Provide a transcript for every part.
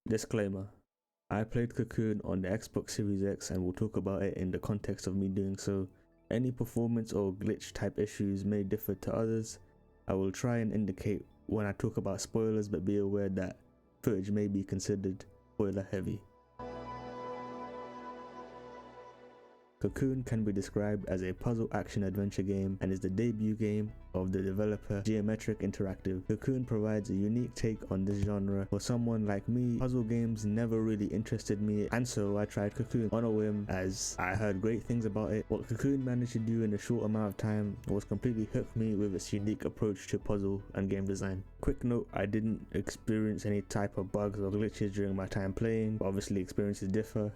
Disclaimer: I played Cocoon on the Xbox Series X and will talk about it in the context of me doing so. Any performance or glitch type issues may differ to others. I will try and indicate when I talk about spoilers, but be aware that footage may be considered spoiler heavy. Cocoon can be described as a puzzle action adventure game and is the debut game of the developer Geometric Interactive. Cocoon provides a unique take on this genre. For someone like me, puzzle games never really interested me, and so I tried Cocoon on a whim as I heard great things about it. What Cocoon managed to do in a short amount of time was completely hook me with its unique approach to puzzle and game design. Quick note, I didn't experience any type of bugs or glitches during my time playing, but obviously experiences differ.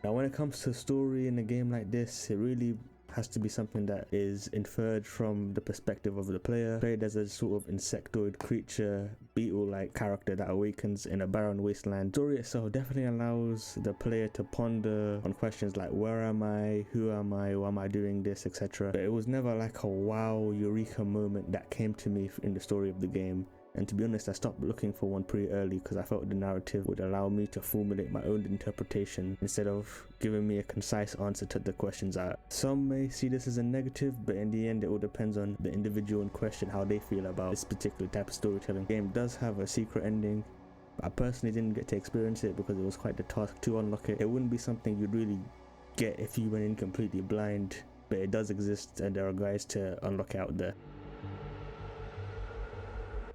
Now when it comes to story in a game like this, it really has to be something that is inferred from the perspective of the player, played as a sort of insectoid creature, beetle-like character that awakens in a barren wasteland. The story itself definitely allows the player to ponder on questions like where am I, who am I, why am I doing this, etc. But it was never like a wow eureka moment that came to me in the story of the game. And to be honest, I stopped looking for one pretty early because I felt the narrative would allow me to formulate my own interpretation instead of giving me a concise answer to the questions out. Some may see this as a negative, but in the end it all depends on the individual in question, how they feel about this particular type of storytelling. The game does have a secret ending. I personally didn't get to experience it because it was quite the task to unlock it. It wouldn't be something you'd really get if you went in completely blind, but it does exist and there are guides to unlock it out there.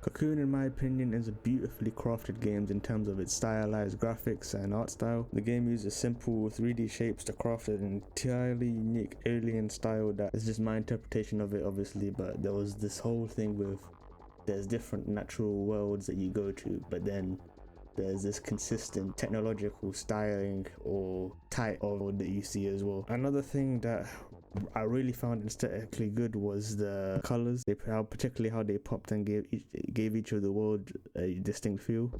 Cocoon, in my opinion, is a beautifully crafted game in terms of its stylized graphics and art style. The game uses simple 3D shapes to craft an entirely unique alien style that is just my interpretation of it, obviously, but there was this whole thing with there's different natural worlds that you go to, but then there's this consistent technological styling or type of world that you see as well. Another thing that I really found aesthetically good was the colors, particularly how they popped and gave each of the world a distinct feel.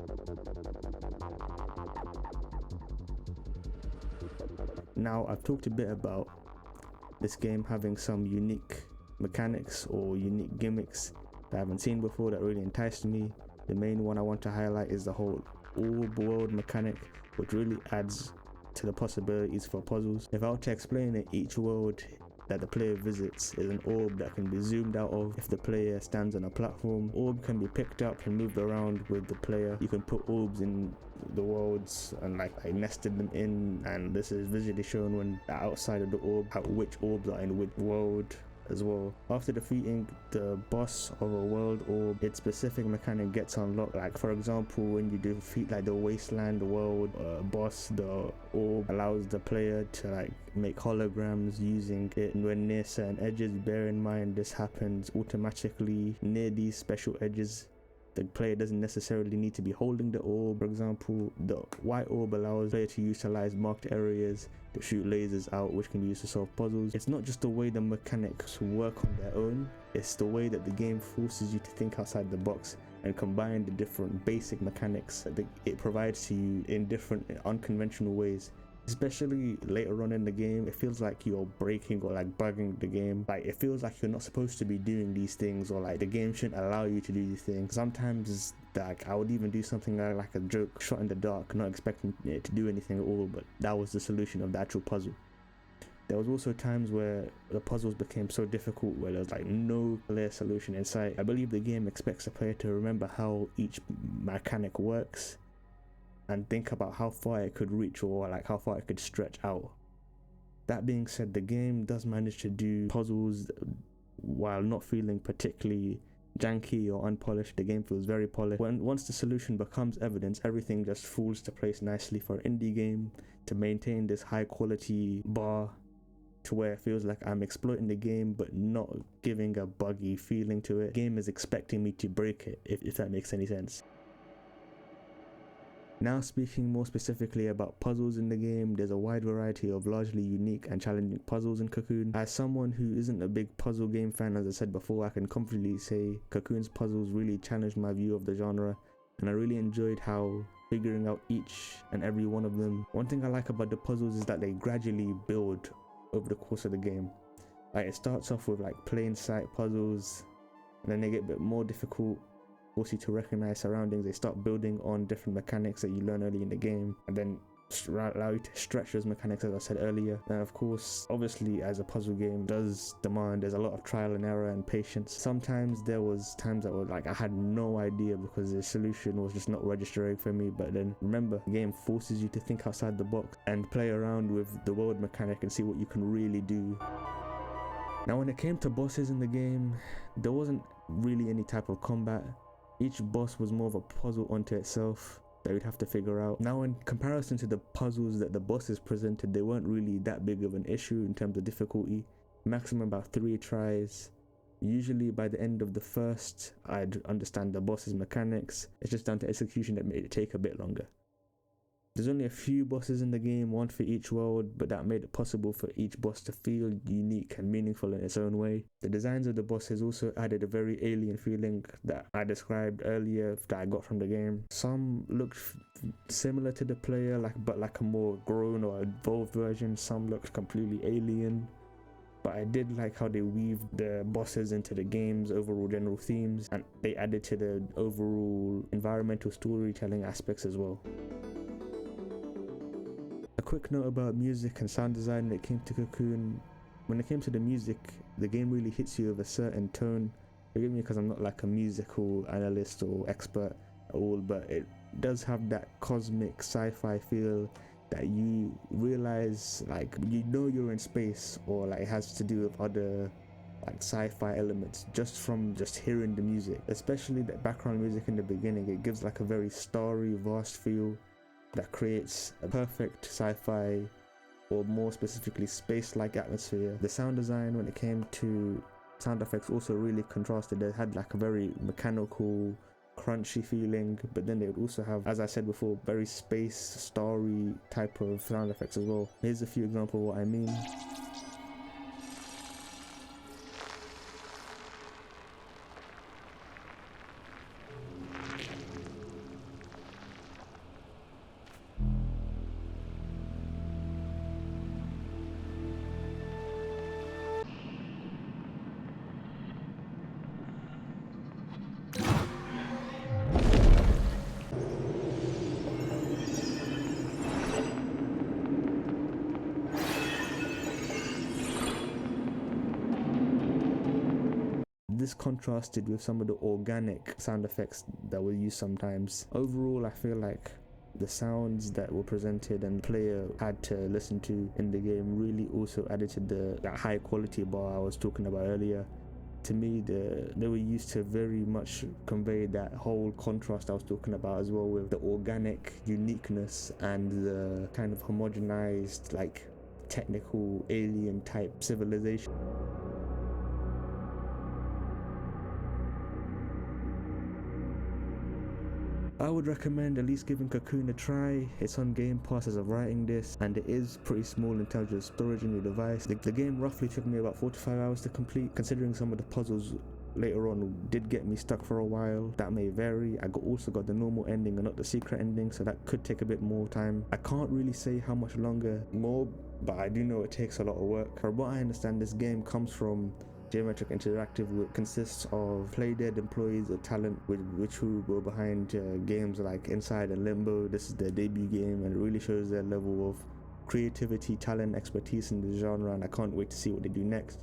Now, I've talked a bit about this game having some unique mechanics or unique gimmicks that I haven't seen before that really enticed me. The main one I want to highlight is the whole orb world mechanic, which really adds to the possibilities for puzzles. If I were to explain it, each world that the player visits is an orb that can be zoomed out of if the player stands on a platform. Orb can be picked up and moved around with the player. You can put orbs in the worlds and like nested them in, and this is visually shown when they're outside of the orb, which orbs are in which world as well. After defeating the boss of a world orb, its specific mechanic gets unlocked. Like for example, when you defeat like the wasteland world boss, the orb allows the player to like make holograms using it when near certain edges. Bear in mind this happens automatically near these special edges. The player doesn't necessarily need to be holding the orb. For example, the white orb allows the player to utilize marked areas to shoot lasers out, which can be used to solve puzzles. It's not just the way the mechanics work on their own, it's the way that the game forces you to think outside the box and combine the different basic mechanics that it provides to you in different unconventional ways. Especially later on in the game, it feels like you're breaking or like bugging the game. Like it feels like you're not supposed to be doing these things, or like the game shouldn't allow you to do these things. Sometimes like I would even do something like a joke shot in the dark, not expecting it to do anything at all, but that was the solution of the actual puzzle. There was also times where the puzzles became so difficult where there's like no clear solution in sight. I believe the game expects the player to remember how each mechanic works and think about how far it could reach or like how far it could stretch out. That being said, the game does manage to do puzzles while not feeling particularly janky or unpolished. The game feels very polished. Once the solution becomes evident, everything just falls to place nicely for an indie game to maintain this high quality bar to where it feels like I'm exploiting the game but not giving a buggy feeling to it. The game is expecting me to break it, if that makes any sense. Now speaking more specifically about puzzles in the game, there's a wide variety of largely unique and challenging puzzles in Cocoon. As someone who isn't a big puzzle game fan, as I said before, I can confidently say Cocoon's puzzles really challenged my view of the genre, and I really enjoyed how figuring out each and every one of them. One thing I like about the puzzles is that they gradually build over the course of the game. Like it starts off with like plain sight puzzles, and then they get a bit more difficult, force you to recognize surroundings. They start building on different mechanics that you learn early in the game, and then allow you to stretch those mechanics, as I said earlier. And of course, obviously, as a puzzle game does demand, there's a lot of trial and error and patience. Sometimes there was times that were like I had no idea because the solution was just not registering for me. But then remember, the game forces you to think outside the box and play around with the world mechanic and see what you can really do. Now, when it came to bosses in the game, there wasn't really any type of combat. Each boss was more of a puzzle unto itself that we'd have to figure out. Now, in comparison to the puzzles that the bosses presented, they weren't really that big of an issue in terms of difficulty. Maximum about 3 tries. Usually by the end of the first, I'd understand the boss's mechanics. It's just down to execution that made it take a bit longer. There's only a few bosses in the game, one for each world, but that made it possible for each boss to feel unique and meaningful in its own way. The designs of the bosses also added a very alien feeling that I described earlier that I got from the game. Some looked similar to the player, but like a more grown or evolved version. Some looked completely alien. But I did like how they weaved the bosses into the game's overall general themes, and they added to the overall environmental storytelling aspects as well. A quick note about music and sound design when it came to Cocoon. When it came to the music, the game really hits you with a certain tone. Forgive me because I'm not like a musical analyst or expert at all, but it does have that cosmic sci-fi feel that you realize, like, you know you're in space, or like it has to do with other like sci-fi elements just from just hearing the music. Especially that background music in the beginning, it gives like a very starry, vast feel that creates a perfect sci-fi, or more specifically space-like atmosphere. The sound design when it came to sound effects also really contrasted. They had like a very mechanical, crunchy feeling, but then they would also have, as I said before, very space, starry type of sound effects as well. Here's a few examples of what I mean. This contrasted with some of the organic sound effects that were used sometimes. Overall, I feel like the sounds that were presented and the player had to listen to in the game really also added to that high quality bar I was talking about earlier. To me, they were used to very much convey that whole contrast I was talking about as well, with the organic uniqueness and the kind of homogenized, like, technical alien type civilization. I would recommend at least giving Cocoon a try. It's on Game Pass as of writing this, and it is pretty small in terms of storage in your device. The game roughly took me about 4 to 5 hours to complete, considering some of the puzzles later on did get me stuck for a while. That may vary. I also got the normal ending and not the secret ending, so that could take a bit more time. I can't really say how much longer more, but I do know it takes a lot of work. From what I understand, this game comes from Geometric Interactive, which consists of Playdead employees of talent which who were behind games like Inside and Limbo. This is their debut game, and it really shows their level of creativity, talent, expertise in the genre, and I can't wait to see what they do next.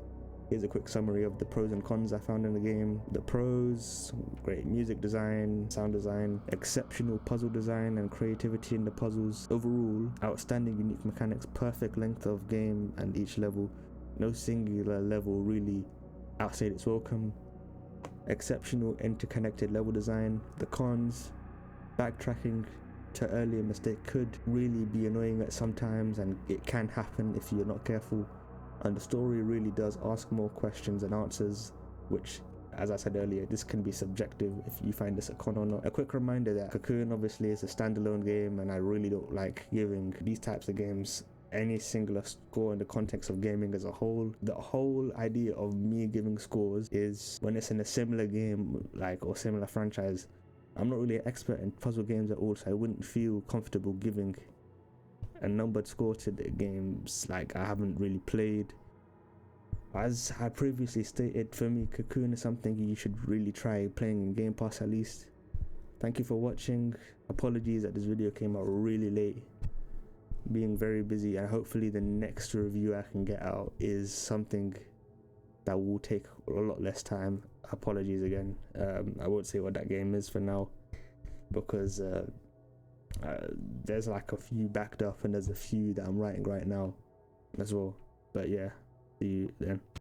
Here's a quick summary of the pros and cons I found in the game. The pros: great music design, sound design, exceptional puzzle design and creativity in the puzzles. Overall, outstanding unique mechanics, perfect length of game and each level. No singular level really outstayed its welcome. Exceptional interconnected level design. The cons: backtracking to earlier mistake could really be annoying at sometimes, and it can happen if you're not careful. And the story really does ask more questions and answers, which, as I said earlier, this can be subjective if you find this a con or not. A quick reminder that Cocoon obviously is a standalone game, and I really don't like giving these types of games any singular score in the context of gaming as a whole. The whole idea of me giving scores is when it's in a similar game, like, or similar franchise. I'm not really an expert in puzzle games at all, so I wouldn't feel comfortable giving a numbered score to the games like I haven't really played. as I previously stated, for me, Cocoon is something you should really try playing in Game Pass at least. Thank you for watching. Apologies that this video came out really late, being very busy, and hopefully the next review I can get out is something that will take a lot less time. Apologies again. I won't say what that game is for now, because there's like a few backed up and there's a few that I'm writing right now as well. But yeah, see you then.